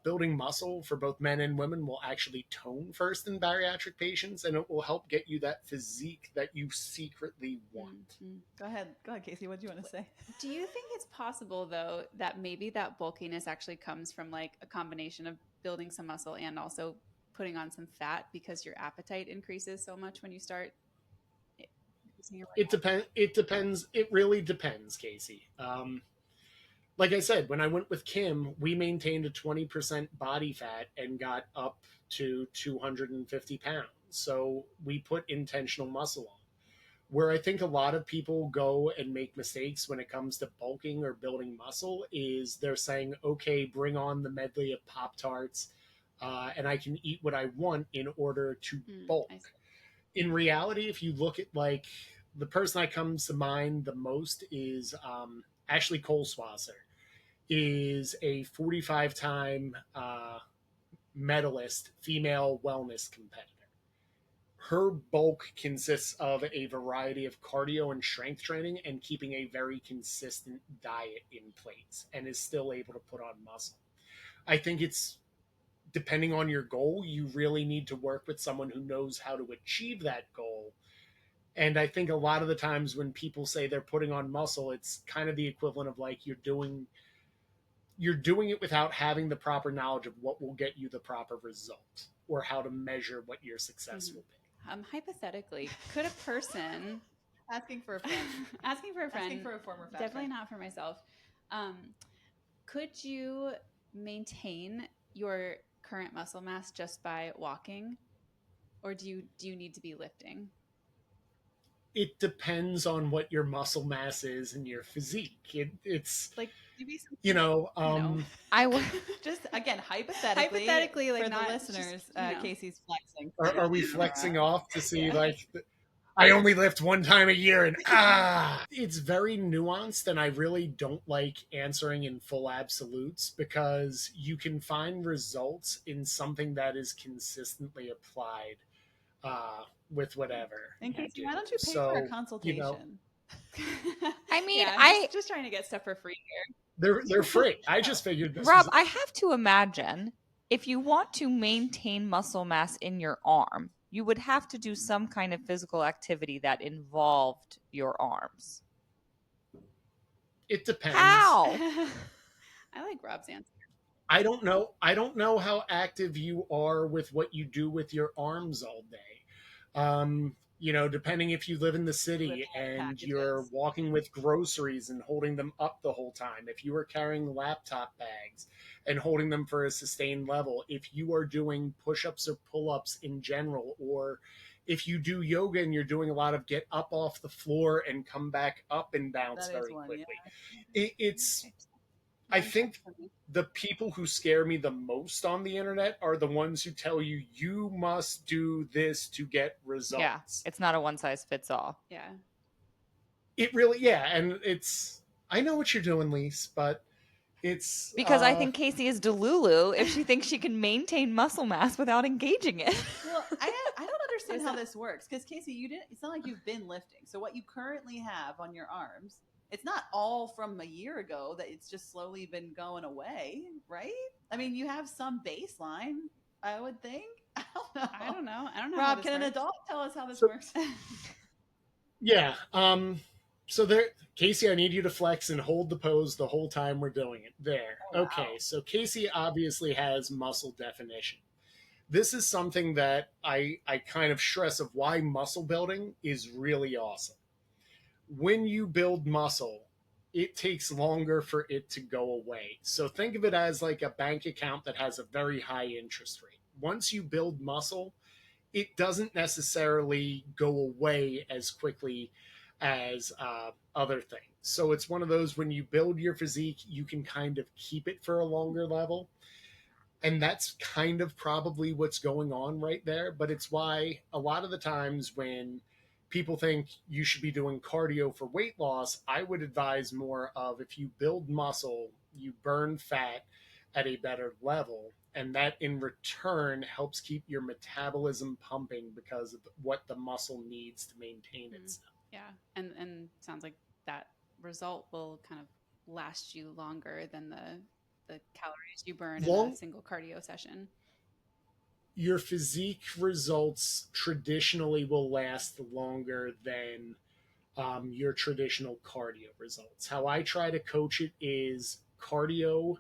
building muscle for both men and women will actually tone first in bariatric patients, and it will help get you that physique that you secretly want. Mm-hmm. Go ahead, Kasey. What do you want to say? Do you think it's possible though that maybe that bulkiness actually comes from like a combination of building some muscle and also putting on some fat because your appetite increases so much when you start increasing your It depends. It depends. It really depends, Kasey. Like I said, when I went with Kim, we maintained a 20% body fat and got up to 250 pounds. So we put intentional muscle on. Where I think a lot of people go and make mistakes when it comes to bulking or building muscle is they're saying, okay, bring on the medley of Pop Tarts, and I can eat what I want in order to bulk. In reality, if you look at like the person that comes to mind the most is Ashley Coleswasser, is a 45-time medalist female wellness competitor. Her bulk consists of a variety of cardio and strength training and keeping a very consistent diet in place and is still able to put on muscle. I think it's depending on your goal, you really need to work with someone who knows how to achieve that goal. And I think a lot of the times when people say they're putting on muscle, it's kind of the equivalent of like you're doing it without having the proper knowledge of what will get you the proper result or how to measure what your success will be. Hypothetically, could a person asking for a friend, asking for a former fat definitely friend. not for myself. Could you maintain your current muscle mass just by walking, or do you need to be lifting? It depends on what your muscle mass is and your physique. It's like maybe I would just again hypothetically like for not the listeners. just, Kasey's flexing. are we flexing off to see like I only lift one time a year and it's very nuanced and I really don't like answering in full absolutes because you can find results in something that is consistently applied with whatever. And Kasey, do. why don't you pay for a consultation? I mean, yeah, I'm just trying to get stuff for free here. They're free. I just figured this Rob, was... I have to imagine if you want to maintain muscle mass in your arm, you would have to do some kind of physical activity that involved your arms. It depends. How? I like Rob's answer. I don't know how active you are with what you do with your arms all day. depending if you live in the city and you're packages. walking with groceries and holding them up the whole time, if you are carrying laptop bags and holding them for a sustained level, if you are doing push-ups or pull-ups in general, or if you do yoga and you're doing a lot of get up off the floor and come back up and bounce That is very one, quickly. yeah. It's I think the people who scare me the most on the internet are the ones who tell you you must do this to get Yeah, results. it's not a one size fits all. Yeah. It really, yeah, and I know what you're doing, Lise, but it's Because I think Kasey is delulu if she thinks she can maintain muscle mass without engaging it. Well, I don't understand how this works because Kasey, it's not like you've been lifting. So what you currently have on your arms, it's not all from a year ago that it's just slowly been going away, right? I mean, you have some baseline, I would think. I don't know. I don't know. I don't know. Rob, can an adult tell us how this So- works? yeah. So there, Kasey, I need you to flex and hold the pose the whole time we're doing it. There. Oh, wow. Okay. So Kasey obviously has muscle definition. This is something that I kind of stress of why muscle building is really awesome. When you build muscle, it takes longer for it to go away. So think of it as like a bank account that has a very high interest rate. Once you build muscle, it doesn't necessarily go away as quickly as other things. So it's one of those, when you build your physique, you can kind of keep it for a longer level. And that's kind of probably what's going on right there. But it's why a lot of the times when people think you should be doing cardio for weight loss, I would advise more of, if you build muscle, you burn fat at a better level. And that in return helps keep your metabolism pumping because of what the muscle needs to maintain itself. Yeah. And sounds like that result will kind of last you longer than the calories you burn in a single cardio session. Your physique results traditionally will last longer than your traditional cardio results. How I try to coach it is, cardio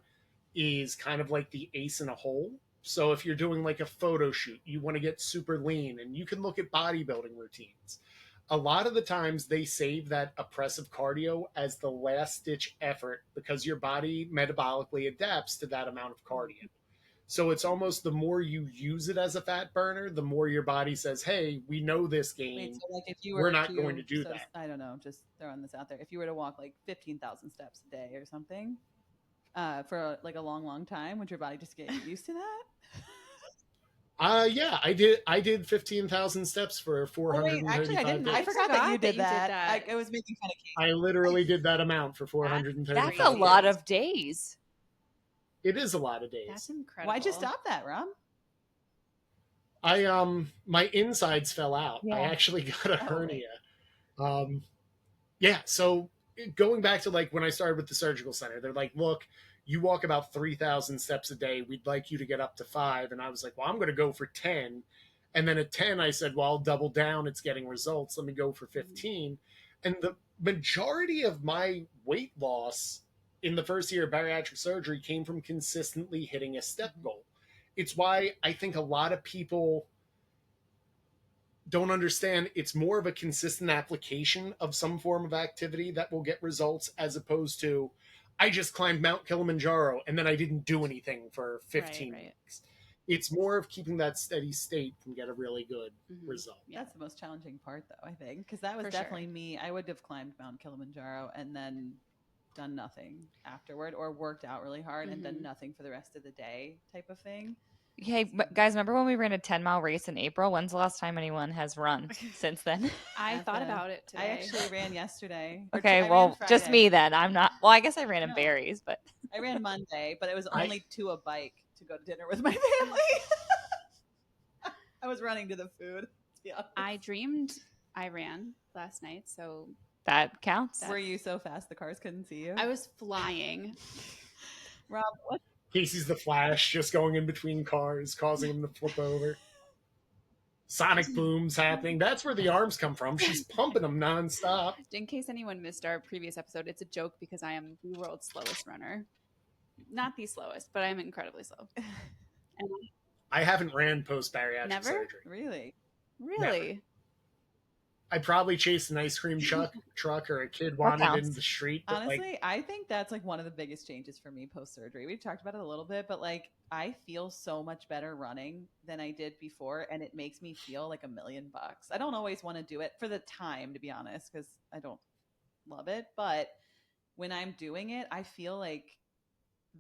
is kind of like the ace in a hole. So if you're doing like a photo shoot, you want to get super lean, and you can look at bodybuilding routines. A lot of the times they save that oppressive cardio as the last ditch effort because your body metabolically adapts to that amount of cardio. So it's almost, the more you use it as a fat burner, the more your body says, hey, we know this game. Wait, so like if you we're not going to do that. I don't know, just throwing this out there. If you were to walk like 15,000 steps a day or something for like a long, long time, would your body just get used to that? Yeah, I did 15,000 steps for 435 actually, I didn't. days. I forgot that you did you did that. that. I was making fun of Kasey. I literally did that amount for 435 That's a lot of days. It is a lot of days. That's incredible. Why'd you stop that, Rob? My insides fell out. Yeah. I actually got a hernia. Yeah, so going back to like when I started with the surgical center, they're like, look, you walk about 3,000 steps a day. We'd like you to get up to 5. And I was like, well, I'm going to go for 10. And then at 10, I said, well, I'll double down. It's getting results. Let me go for 15. And the majority of my weight loss in the first year of bariatric surgery came from consistently hitting a step goal. It's why I think a lot of people don't understand it's more of a consistent application of some form of activity that will get results, as opposed to, I just climbed Mount Kilimanjaro and then I didn't do anything for 15 weeks. It's more of keeping that steady state and get a really good result. Yeah. That's the most challenging part, though, I think, because that was definitely me. I would have climbed Mount Kilimanjaro and then done nothing afterward, or worked out really hard and done nothing for the rest of the day type of thing. Hey, guys, remember when we ran a 10-mile race in April? When's the last time anyone has run since then? I thought about it today. I actually ran yesterday. Okay, well, just me then. I'm not. Well, I guess I ran in Barry's, but I ran Monday, but it was only to a bike to go to dinner with my family. I was running to the food. Yeah. I dreamed I ran last night, so that counts. Were you so fast the cars couldn't see you? I was flying. Rob, what? Casey's the Flash, just going in between cars, causing him to flip over. Sonic booms happening. That's where the arms come from. She's pumping them nonstop. In case anyone missed our previous episode, it's a joke because I am the world's slowest runner. Not the slowest, but I'm incredibly slow. I haven't ran post-bariatric surgery. Really? Really? I probably chased an ice cream truck or a kid That wanted in counts. the street. But like, Honestly, I think that's like one of the biggest changes for me post surgery. We've talked about it a little bit, but like I feel so much better running than I did before, and it makes me feel like $1,000,000. I don't always want to do it for the time, to be honest, because I don't love it. But when I'm doing it, I feel like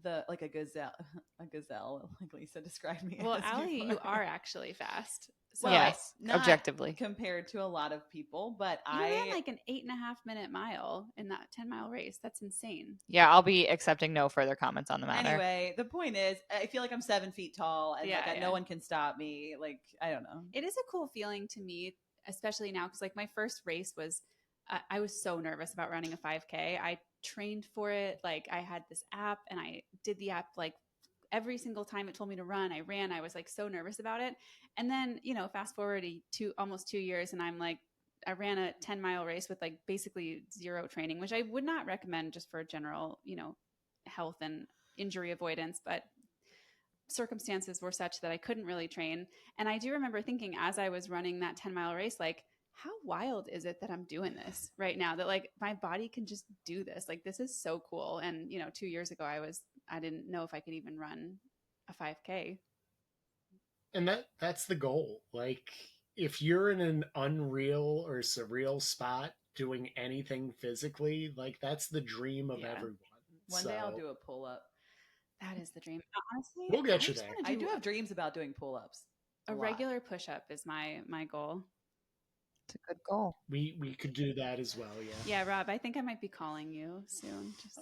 a gazelle, like Lisa described me Well, as Allie, before. you are actually fast. So Well, Yes, not objectively. compared to a lot of people, but you ran I like an 8.5 minute mile in that 10-mile race. That's insane. Yeah, I'll be accepting no further comments on the matter. anyway. The point is, I feel like I'm 7 feet tall, and Yeah, like yeah. no one can stop me. Like I don't know. It is a cool feeling to me, especially now, because like my first race was, I was so nervous about running a 5K. I trained for it. Like I had this app and I did the app like every single time it told me to run, I ran. I was like so nervous about it. And then, fast forward to almost 2 years and I'm like, I ran a 10-mile race with like basically zero training, which I would not recommend just for general, health and injury avoidance. But circumstances were such that I couldn't really train. And I do remember thinking as I was running that 10-mile race, like, how wild is it that I'm doing this right now? That like my body can just do this. Like this is so cool. And 2 years ago I didn't know if I could even run a 5K. and that's the goal. Like, if you're in an unreal or surreal spot doing anything physically, like that's the dream of Yeah. everyone. One day I'll do a pull up. That is the dream. Honestly, We'll get I you just there. wanna I do have dreams about doing pull ups. a regular push up is my goal. It's a good goal. We could do that as well. Yeah. Yeah, Rob, I think I might be calling you soon. Just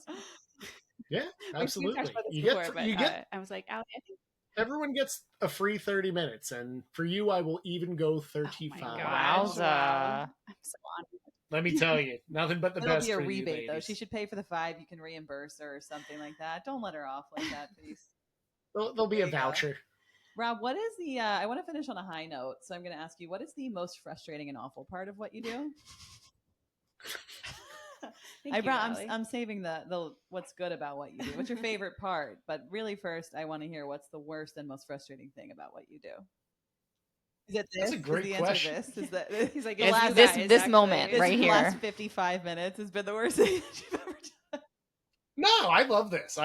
Yeah, we've absolutely. talked about this You before, get but you get I was like, Allie, I think everyone gets a free 30 minutes, and for you, I will even go oh 35. my gosh, Wowza. wow. I'm so honored. Let me tell you, nothing but the That'll best be a for you, rebate though. ladies. She should pay for the 5. You can reimburse her or something like that. Don't let her off like that, please. There'll be There a you go. voucher. Rob, what is the? I want to finish on a high note, so I'm going to ask you, what is the most frustrating and awful part of what you do? I'm saving the what's good about what you do. What's your favorite part? But really, first, I want to hear what's the worst and most frustrating thing about what you do. Is it this? That's a great is the question. Answer this? Is that He's like, the it's last you this guys, this actually. moment this right last here. 55 minutes has been the worst thing that you've ever done? No, I love this.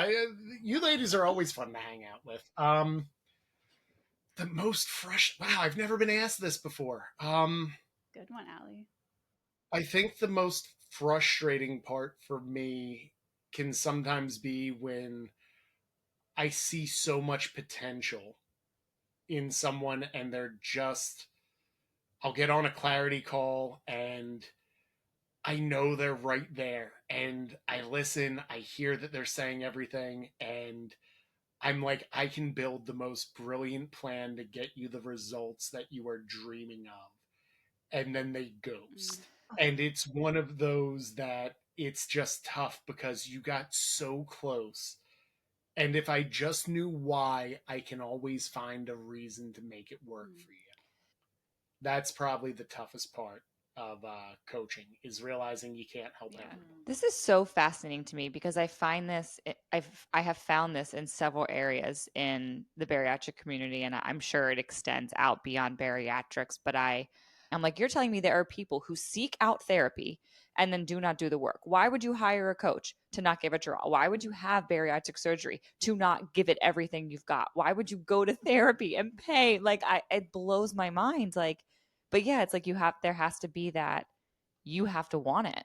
You ladies are always fun to hang out with. The most fresh. Wow, I've never been asked this before. Good one, Allie. I think the most frustrating part for me can sometimes be when I see so much potential in someone and they're just. I'll get on a clarity call and I know they're right there. And I listen, I hear that they're saying everything, and I'm like, I can build the most brilliant plan to get you the results that you are dreaming of. And then they ghost. And it's one of those that it's just tough because you got so close. And if I just knew why, I can always find a reason to make it work for you. That's probably the toughest part of coaching, is realizing you can't help everyone. This is so fascinating to me because I find this I have found this in several areas in the bariatric community, and I'm sure it extends out beyond bariatrics, but I'm like, you're telling me there are people who seek out therapy and then do not do the work. Why would you hire a coach to not give it your all? Why would you have bariatric surgery to not give it everything you've got? Why would you go to therapy and pay? Like it blows my mind. Like, but yeah, it's like there has to be that you have to want it.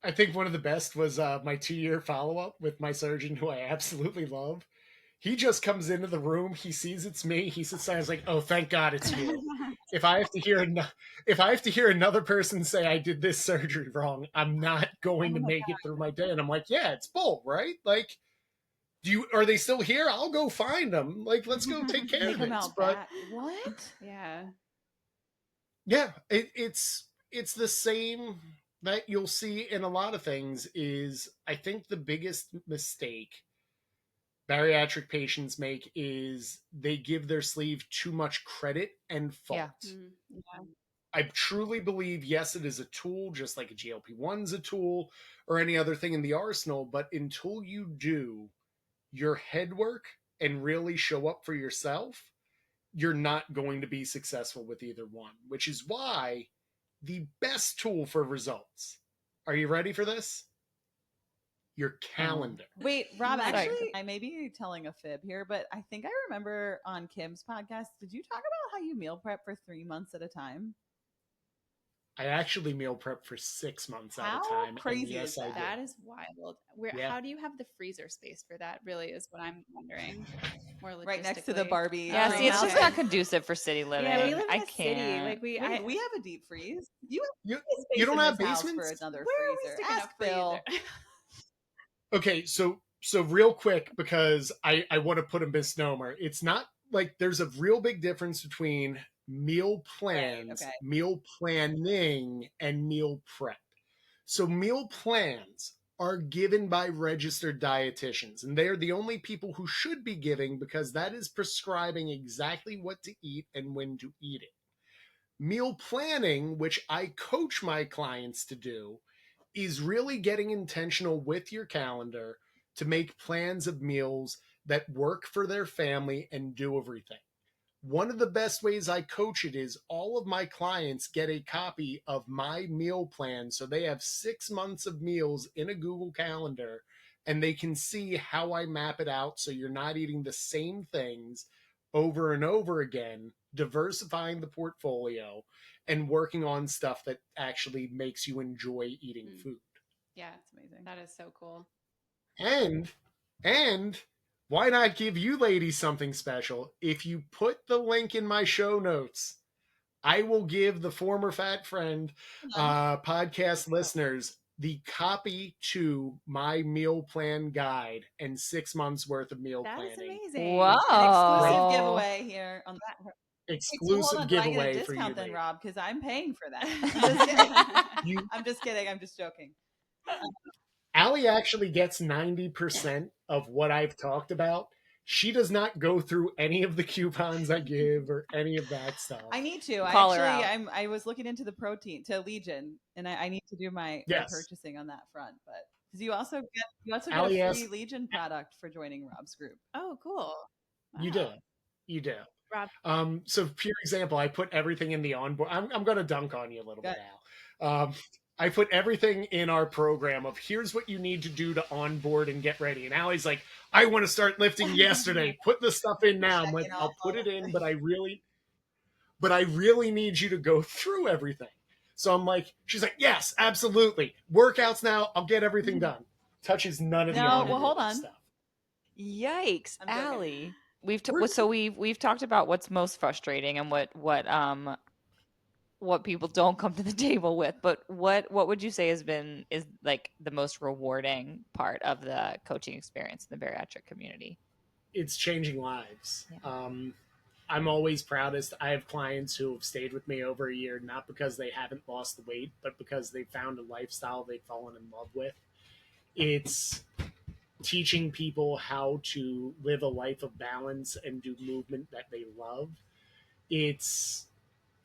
I think one of the best was my 2-year follow up with my surgeon, who I absolutely love. He just comes into the room, he sees it's me, he sits there, and is like, "Oh, thank God it's you." If I have to hear another person say I did this surgery wrong, I'm not going to make it through my day. And I'm like, yeah, it's bull, right? Like, are they still here? I'll go find them. Like, let's go take care They of come this. out But back. What? yeah, it's the same that you'll see in a lot of things. Is I think the biggest mistake bariatric patients make is they give their sleeve too much credit and fault. Yeah. I truly believe, yes, it is a tool, just like a GLP-1's a tool or any other thing in the arsenal, but until you do your head work and really show up for yourself, you're not going to be successful with either one, which is why the best tool for results. Are you ready for this? Your calendar. Wait, Rob, Sorry. actually, I may be telling a fib here, but I think I remember on Kim's podcast, did you talk about how you meal prep for 3 months at a time? I actually meal prep for 6 months at How a time. crazy yes, is that? That is wild. How do you have the freezer space for that? Really is what I'm wondering. More logistically. Right next to the Barbie. Yeah, see, it's just not conducive for city living. Yeah, we live in I a can't. city. Like we have a deep freeze. You you don't have this house basements? for another Where are we freezer. sticking Ask a freezer? Bill. Okay, so real quick, because I want to put a misnomer. It's not like there's a real big difference between meal plans, Right, okay. meal planning, and meal prep. So meal plans are given by registered dietitians, and they're the only people who should be giving, because that is prescribing exactly what to eat and when to eat it. Meal planning, which I coach my clients to do, is really getting intentional with your calendar to make plans of meals that work for their family and do everything. One of the best ways I coach it is all of my clients get a copy of my meal plan, so they have 6 months of meals in a Google Calendar, and they can see how I map it out so you're not eating the same things over and over again, diversifying the portfolio and working on stuff that actually makes you enjoy eating food. Yeah, it's amazing. That is so cool. And why not give you ladies something special? If you put the link in my show notes, I will give the former fat friend podcast listeners the copy to my meal plan guide and 6 months worth of meal planning. That is amazing. Wow. An exclusive giveaway here on that. Exclusive Hold on, giveaway do I get a for you, discount then, ladies. Rob? Because I'm paying for that. I'm just kidding. I'm just kidding. I'm just joking. Allie actually gets 90% of what I've talked about. She does not go through any of the coupons I give or any of that stuff. I need to. Call her out. I was looking into the protein to Legion, and I need to do my purchasing on that front. But because you also get Allie a free Legion product for joining Rob's group. Oh, cool. Wow. You do. Rob. So, for example, I put everything in the onboard. I'm going to dunk on you a little bit now. I put everything in our program of here's what you need to do to onboard and get ready. And Allie's like, I want to start lifting yesterday. Put the stuff in now. I'm like, I'll put it in, but I really need you to go through everything. So I'm like, she's like, yes, absolutely. Workouts now. I'll get everything done. Touches none of the hold on. stuff. Yikes, Allie. We've talked about what's most frustrating and what people don't come to the table with, but what would you say is like the most rewarding part of the coaching experience in the bariatric community? It's changing lives. Yeah. I'm always proudest. I have clients who have stayed with me over a year, not because they haven't lost the weight, but because they found a lifestyle they've fallen in love with. It's teaching people how to live a life of balance and do movement that they love. It's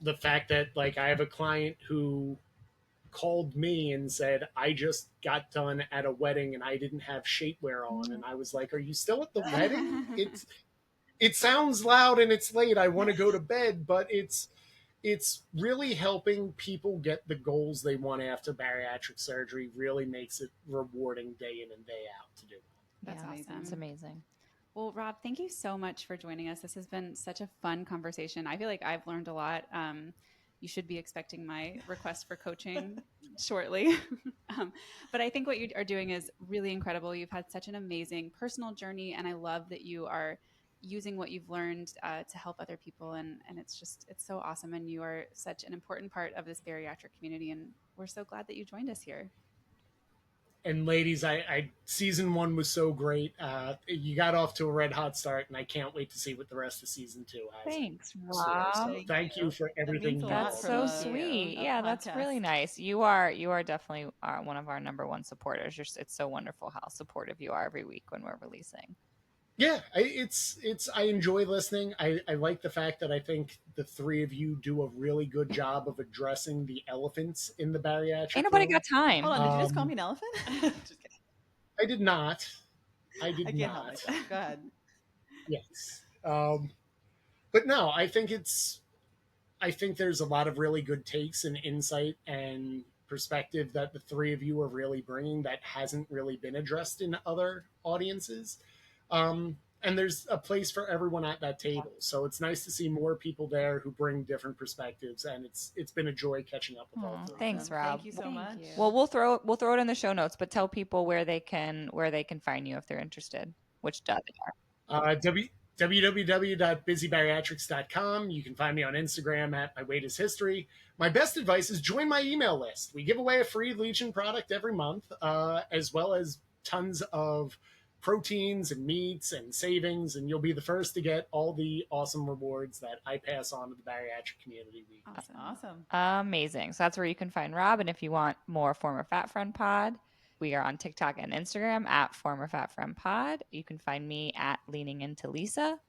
the fact that, like, I have a client who called me and said, I just got done at a wedding and I didn't have shapewear on. And I was like, are you still at the wedding? It sounds loud and it's late. I want to go to bed, but it's really helping people get the goals they want after bariatric surgery. Really makes it rewarding day in and day out to do. That's awesome. It's amazing. Well, Rob, thank you so much for joining us. This has been such a fun conversation. I feel like I've learned a lot. You should be expecting my request for coaching shortly. But I think what you are doing is really incredible. You've had such an amazing personal journey, and I love that you are using what you've learned to help other people. And it's so awesome. And you are such an important part of this bariatric community. And we're so glad that you joined us here. And ladies, I season 1 was so great. You got off to a red hot start, and I can't wait to see what the rest of season 2 has. Thanks, Rob. So thank you for everything. That's so sweet. Yeah, that's really nice. You are definitely one of our number one supporters. It's so wonderful how supportive you are every week when we're releasing. Yeah, I enjoy listening. I like the fact that I think the 3 of you do a really good job of addressing the elephants in the bariatric. Ain't nobody got time. Hold on, did you just call me an elephant? Just kidding. I did not. I did can't not. help it. Go ahead. Yes. But no, I think there's a lot of really good takes and insight and perspective that the three of you are really bringing that hasn't really been addressed in other audiences. And there's a place for everyone at that table. So it's nice to see more people there who bring different perspectives, and it's been a joy catching up with all three. Thanks, Rob. Thank you so much. Well, we'll throw it in the show notes, but tell people where they can find you if they're interested, which they are. www.busybariatrics.com. You can find me on Instagram at My Weight is History. My best advice is join my email list. We give away a free Legion product every month, as well as tons of proteins and meats and savings, and you'll be the first to get all the awesome rewards that I pass on to the bariatric community weekly. Awesome. Amazing. So that's where you can find Rob. And if you want more Former Fat Friend Pod, we are on TikTok and Instagram at Former Fat Friend Pod. You can find me at Leaning Into Lisa.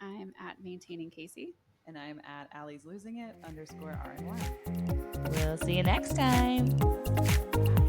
I'm at Maintaining Kasey. And I'm at Allie's Losing It _RNY. We'll see you next time. Bye.